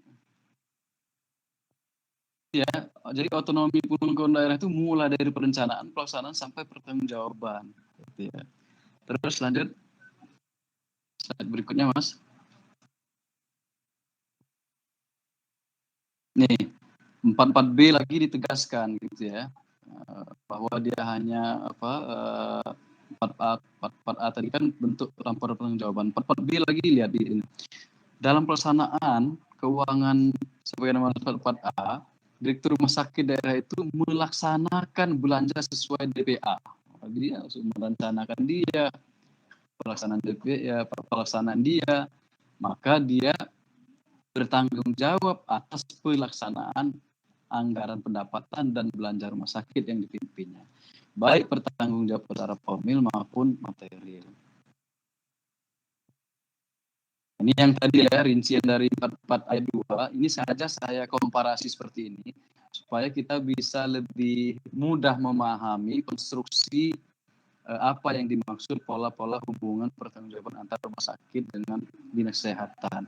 Speaker 2: Ya, jadi otonomi pengelolaan daerah itu mulai dari perencanaan, pelaksanaan sampai pertanggungjawaban. Gitu ya. Terus lanjut. Slide berikutnya, Mas. Nih, 44B lagi ditegaskan gitu ya, bahwa dia hanya 44A tadi kan bentuk laporan pertanggungjawaban. 44B lagi lihat di ini. Dalam pelaksanaan keuangan sebagaimana 44A, Direktur Rumah Sakit Daerah itu melaksanakan belanja sesuai DPA. Dia merencanakan dia pelaksanaan DPA, ya, pelaksanaan dia, maka dia bertanggung jawab atas pelaksanaan anggaran pendapatan dan belanja rumah sakit yang dipimpinnya, baik bertanggung jawab secara formil maupun material. Ini yang tadi ya, rincian dari 44 ayat 2, ini saja saya komparasi seperti ini, supaya kita bisa lebih mudah memahami konstruksi apa yang dimaksud pola-pola hubungan pertanggungjawaban antara rumah sakit dengan dinas kesehatan.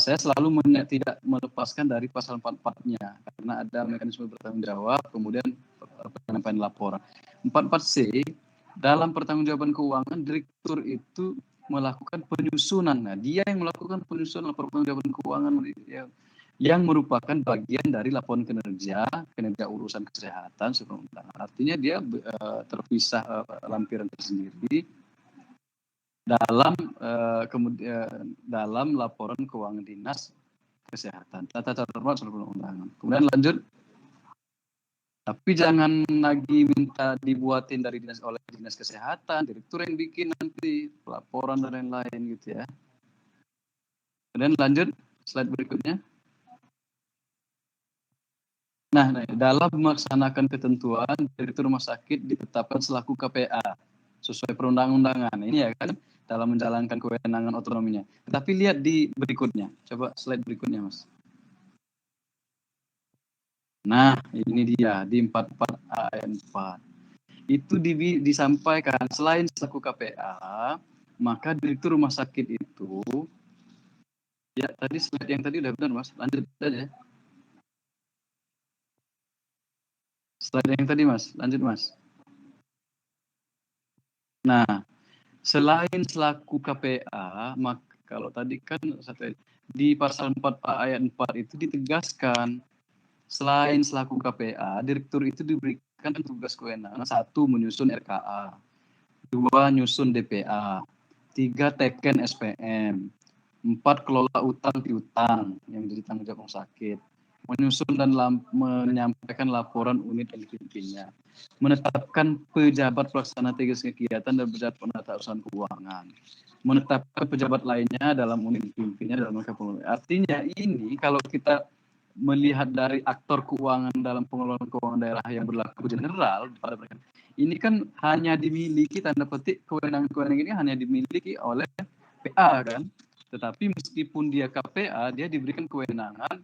Speaker 2: Saya selalu tidak melepaskan dari pasal 44-nya, karena ada mekanisme bertanggung jawab, kemudian penyampaian laporan. 44C, dalam pertanggungjawaban keuangan, direktur itu melakukan penyusunan. Nah, dia yang melakukan penyusunan laporan pertanggungjawaban keuangan yang merupakan bagian dari laporan kinerja urusan kesehatan. Artinya dia terpisah lampiran tersendiri dalam dalam laporan keuangan dinas kesehatan. Tata cara perundang-undangan. Kemudian lanjut. Tapi jangan lagi minta dibuatin dari oleh dinas kesehatan, direktur yang bikin nanti laporan dan lain-lain gitu ya. Kemudian lanjut slide berikutnya. Nah, dalam melaksanakan ketentuan, Direktur Rumah Sakit ditetapkan selaku KPA sesuai perundang-undangan. Ini ya kan dalam menjalankan kewenangan otonominya. Tetapi lihat di berikutnya. Coba slide berikutnya, Mas. Nah, ini dia di 44 ayat 4. Itu disampaikan selain selaku KPA, maka Direktur Rumah Sakit itu ya tadi slide yang tadi udah benar, Mas. Lanjut aja. Slide yang tadi, Mas. Lanjut, Mas. Nah, selain selaku KPA, maka kalau tadi kan di pasal 4 ayat 4 itu ditegaskan, selain selaku KPA, direktur itu diberikan tugas kewenangan 1. Menyusun RKA, 2. Nyusun DPA, 3. Teken SPM, 4. Kelola utang piutang yang jadi tanggung jawab rumah sakit, menyusun dan menyampaikan laporan unit yang dipimpinnya, menetapkan pejabat pelaksana tugas kegiatan dan pejabat penata usaha keuangan, menetapkan pejabat lainnya dalam unit dipimpinnya dalam rangka pengelolaan. Artinya ini kalau kita melihat dari aktor keuangan dalam pengelolaan keuangan daerah yang berlaku general pada mereka, ini kan hanya dimiliki tanda petik kewenangan ini hanya dimiliki oleh PA kan, tetapi meskipun dia KPA dia diberikan kewenangan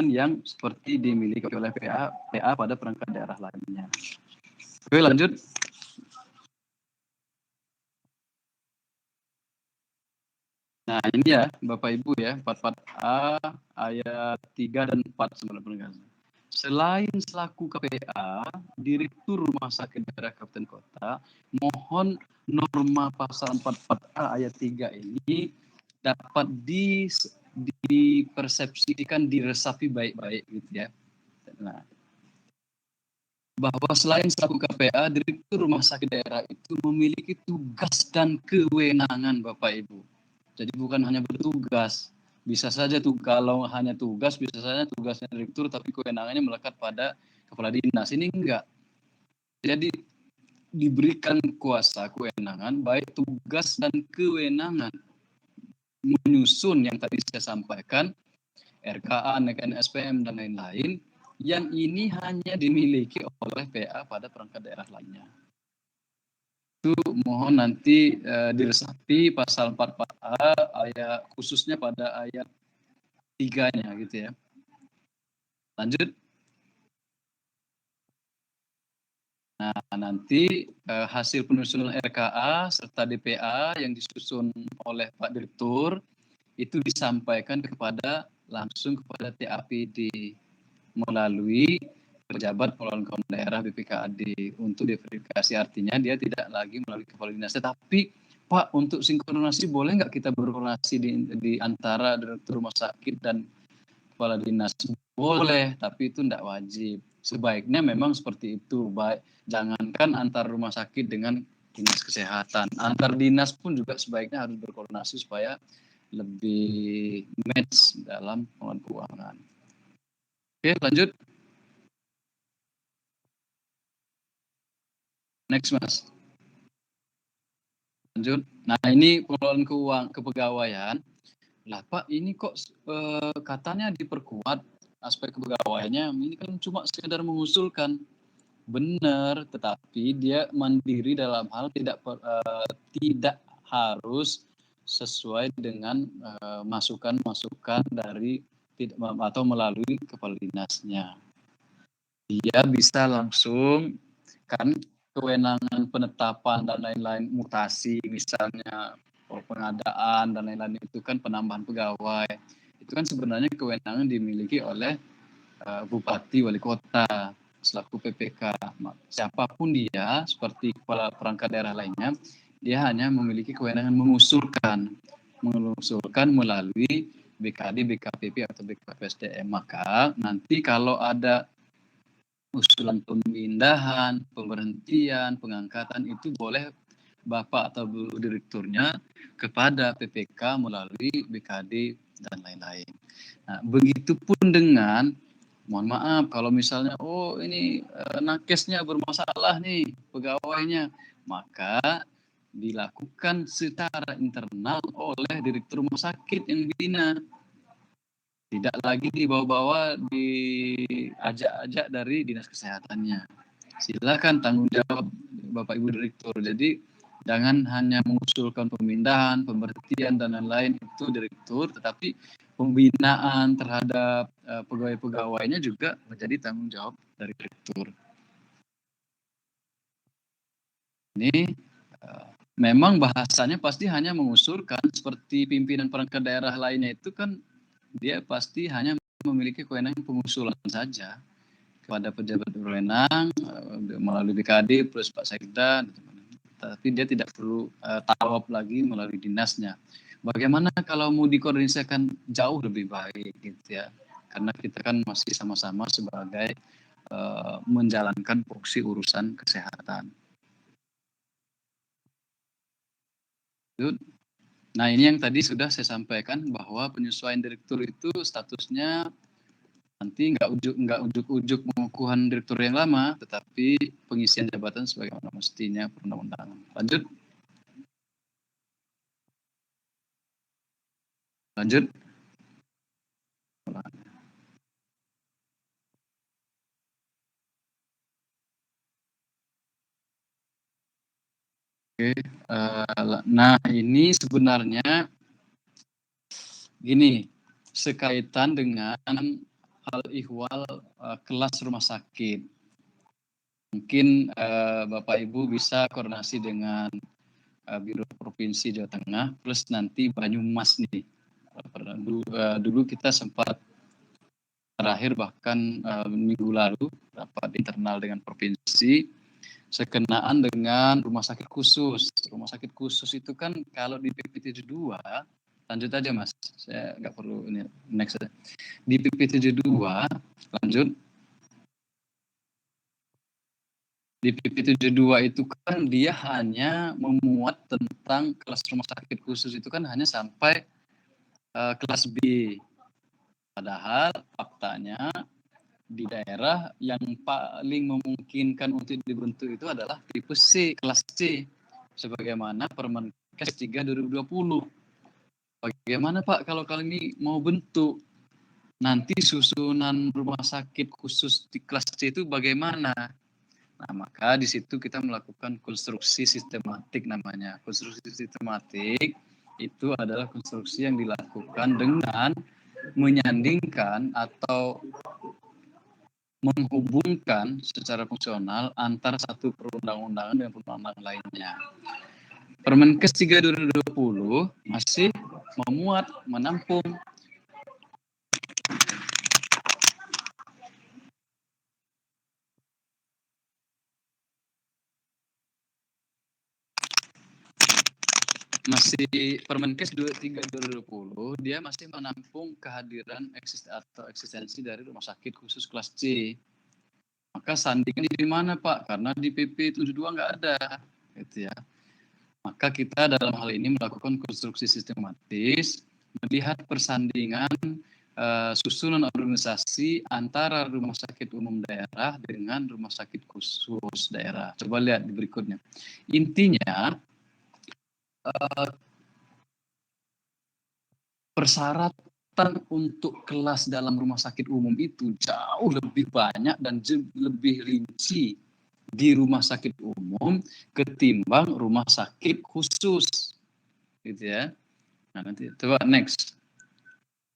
Speaker 2: yang seperti dimiliki oleh PA pada perangkat daerah lainnya. Oke, lanjut. Nah, ini ya Bapak Ibu ya, 44A ayat 3 dan 4 sebenarnya penegasan. Selain selaku KPA, Direktur Rumah Sakit Daerah Kabupaten Kota, mohon norma pasal 44A ayat 3 ini dapat dipersepsikan, diresapi baik-baik gitu ya. Nah, bahwa selain selaku KPA, Direktur Rumah Sakit Daerah itu memiliki tugas dan kewenangan Bapak Ibu. Jadi bukan hanya bertugas. Bisa saja tuh kalau hanya tugas, bisa saja tugasnya direktur tapi kewenangannya melekat pada kepala dinas. Ini enggak. Jadi diberikan kuasa kewenangan baik tugas dan kewenangan menyusun yang tadi saya sampaikan, RKA, NKN, SPM, dan lain-lain, yang ini hanya dimiliki oleh PA pada perangkat daerah lainnya. Itu mohon nanti diresapi pasal 44A ayat khususnya pada ayat 3-nya gitu ya. Lanjut. Nah, nanti hasil penyusunan RKA serta DPA yang disusun oleh Pak Direktur itu disampaikan langsung kepada TAPD melalui pejabat pengelolaan keuangan daerah BPKAD untuk diverifikasi. Artinya dia tidak lagi melalui kepala dinas. Tetapi Pak, untuk sinkronasi boleh nggak kita berkoordinasi di antara direktur rumah sakit dan kepala dinas. Boleh, tapi itu tidak wajib. Sebaiknya memang seperti itu. Baik, jangankan antar rumah sakit dengan dinas kesehatan. Antar dinas pun juga sebaiknya harus berkoordinasi supaya lebih match dalam pengelolaan keuangan. Oke, lanjut. Next, Mas. Lanjut. Nah, ini pengelolaan kepegawaian. Lah, Pak, ini kok katanya diperkuat aspek kepegawaiannya. Ini kan cuma sekedar mengusulkan. Benar, tetapi dia mandiri dalam hal tidak harus sesuai dengan masukan-masukan dari atau melalui kepala dinasnya. Dia bisa langsung, kan kewenangan penetapan dan lain-lain, mutasi misalnya, pengadaan dan lain-lain itu kan penambahan pegawai. Itu kan sebenarnya kewenangan dimiliki oleh bupati, wali kota, selaku PPK. Siapapun dia, seperti kepala perangkat daerah lainnya, dia hanya memiliki kewenangan mengusulkan melalui BKD, BKPP atau BKPSDM. Maka nanti kalau ada usulan pemindahan, pemberhentian, pengangkatan, itu boleh Bapak atau Bu Direkturnya kepada PPK melalui BKD dan lain-lain. Nah, begitupun dengan, mohon maaf kalau misalnya, oh ini nakesnya bermasalah nih, pegawainya, maka dilakukan secara internal oleh direktur rumah sakit yang bina. Tidak lagi dibawa-bawa, diajak-ajak dari dinas kesehatannya. Silakan tanggung jawab Bapak Ibu Direktur. Jadi jangan hanya mengusulkan pemindahan, pemberhentian dan lain-lain itu direktur, tetapi pembinaan terhadap pegawai-pegawainya juga menjadi tanggung jawab dari direktur. Ini memang bahasanya pasti hanya mengusulkan, seperti pimpinan perangkat daerah lainnya itu kan dia pasti hanya memiliki kewenangan pengusulan saja kepada pejabat berwenang melalui BKD plus Pak Sekda, tapi dia tidak perlu tawab lagi melalui dinasnya. Bagaimana kalau mau dikoordinasikan jauh lebih baik gitu ya, karena kita kan masih sama-sama sebagai menjalankan fungsi urusan kesehatan. Nah, ini yang tadi sudah saya sampaikan bahwa penyesuaian direktur itu statusnya nanti nggak ujuk-ujuk pengukuhan direktur yang lama, tetapi pengisian jabatan sebagaimana mestinya perundang-undangan. Lanjut. Oke, nah ini sebenarnya gini, sekaitan dengan hal ihwal kelas rumah sakit. Mungkin Bapak Ibu bisa koordinasi dengan Biro Provinsi Jawa Tengah plus nanti Banyumas nih. Dulu kita sempat terakhir bahkan minggu lalu rapat internal dengan provinsi sekenaan dengan rumah sakit khusus. Rumah sakit khusus itu kan kalau di PP 72, lanjut aja Mas, saya nggak perlu ini, next aja. Di PP 72, lanjut. Di PP 72 itu kan dia hanya memuat tentang kelas rumah sakit khusus itu kan hanya sampai kelas B. Padahal faktanya di daerah yang paling memungkinkan untuk dibentuk itu adalah tipe C, kelas C, sebagaimana Permenkes 3 2020. Bagaimana Pak kalau kami mau bentuk? Nanti susunan rumah sakit khusus di kelas C itu bagaimana? Nah, maka di situ kita melakukan konstruksi sistematik namanya. Konstruksi sistematik itu adalah konstruksi yang dilakukan dengan menyandingkan atau menghubungkan secara fungsional antara satu perundang-undangan dengan perundang-undangan lainnya. Permenkes 3 2020 masih memuat, menampung masih Permenkes 23 2020 dia masih menampung kehadiran eksistensi dari rumah sakit khusus kelas C. Maka sandingnya di mana Pak? Karena di PP 72 nggak ada, gitu ya. Maka kita dalam hal ini melakukan konstruksi sistematis, melihat persandingan susunan organisasi antara rumah sakit umum daerah dengan rumah sakit khusus daerah. Coba lihat di berikutnya. Intinya persyaratan untuk kelas dalam rumah sakit umum itu jauh lebih banyak dan lebih rinci di rumah sakit umum ketimbang rumah sakit khusus, gitu ya. Nah, nanti coba next.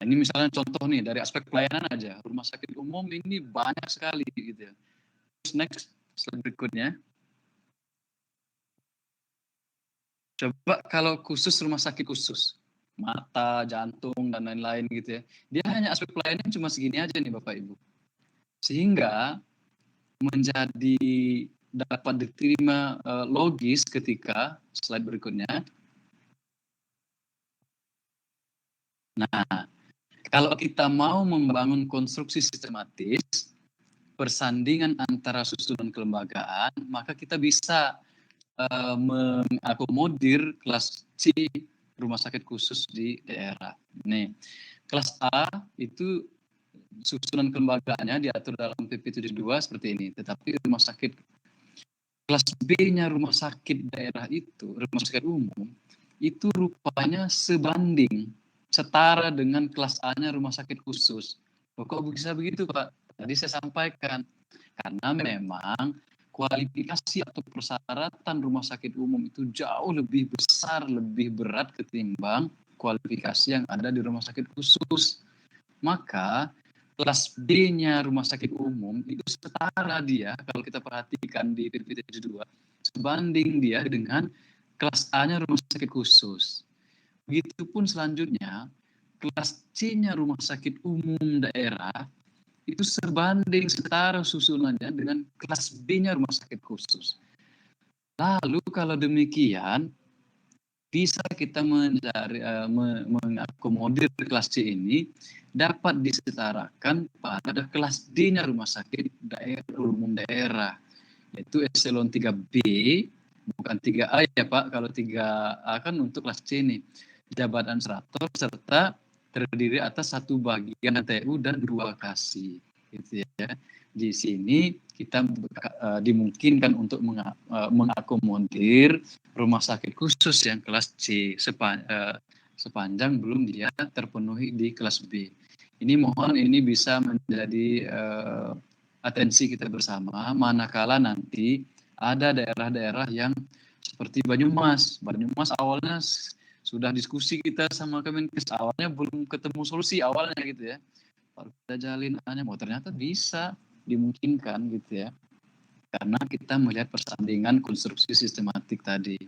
Speaker 2: Ini misalnya contoh nih dari aspek pelayanan aja, rumah sakit umum ini banyak sekali, gitu ya. Terus next, slide berikutnya. Coba kalau khusus rumah sakit khusus, mata, jantung, dan lain-lain gitu ya. Dia hanya aspek pelayanan cuma segini aja nih Bapak Ibu. Sehingga menjadi dapat diterima logis ketika, slide berikutnya. Nah, kalau kita mau membangun konstruksi sistematis, persandingan antara susunan kelembagaan, maka kita bisa mengakomodir kelas C rumah sakit khusus di daerah. Nih, kelas A itu susunan kelembagaannya diatur dalam PP 72 seperti ini. Tetapi rumah sakit kelas B-nya rumah sakit daerah itu, rumah sakit umum, itu rupanya sebanding, setara dengan kelas A-nya rumah sakit khusus. Kok bisa begitu Pak? Tadi saya sampaikan, karena memang kualifikasi atau persyaratan rumah sakit umum itu jauh lebih besar, lebih berat ketimbang kualifikasi yang ada di rumah sakit khusus. Maka kelas B-nya rumah sakit umum itu setara dia, kalau kita perhatikan di PP 72, sebanding dia dengan kelas A-nya rumah sakit khusus. Begitupun selanjutnya, kelas C-nya rumah sakit umum daerah itu sebanding setara susunannya dengan kelas B-nya rumah sakit khusus. Lalu kalau demikian, bisa kita mengakomodir kelas C ini dapat disetarakan pada kelas D-nya rumah sakit daerah umum daerah, yaitu eselon 3B, bukan 3A ya Pak. Kalau 3A kan untuk kelas C ini, jabatan serator serta terdiri atas satu bagian TU dan 2 kasih, gitu ya. Di sini kita dimungkinkan untuk mengakomodir rumah sakit khusus yang kelas C sepanjang belum dia terpenuhi di kelas B. Ini mohon ini bisa menjadi atensi kita bersama, manakala nanti ada daerah-daerah yang seperti Banyumas. Banyumas awalnya sudah diskusi kita sama Kemenkes, awalnya belum ketemu solusi awalnya gitu ya. Kalau kita jalin hanya ternyata bisa dimungkinkan gitu ya. Karena kita melihat persandingan konstruksi sistematik tadi.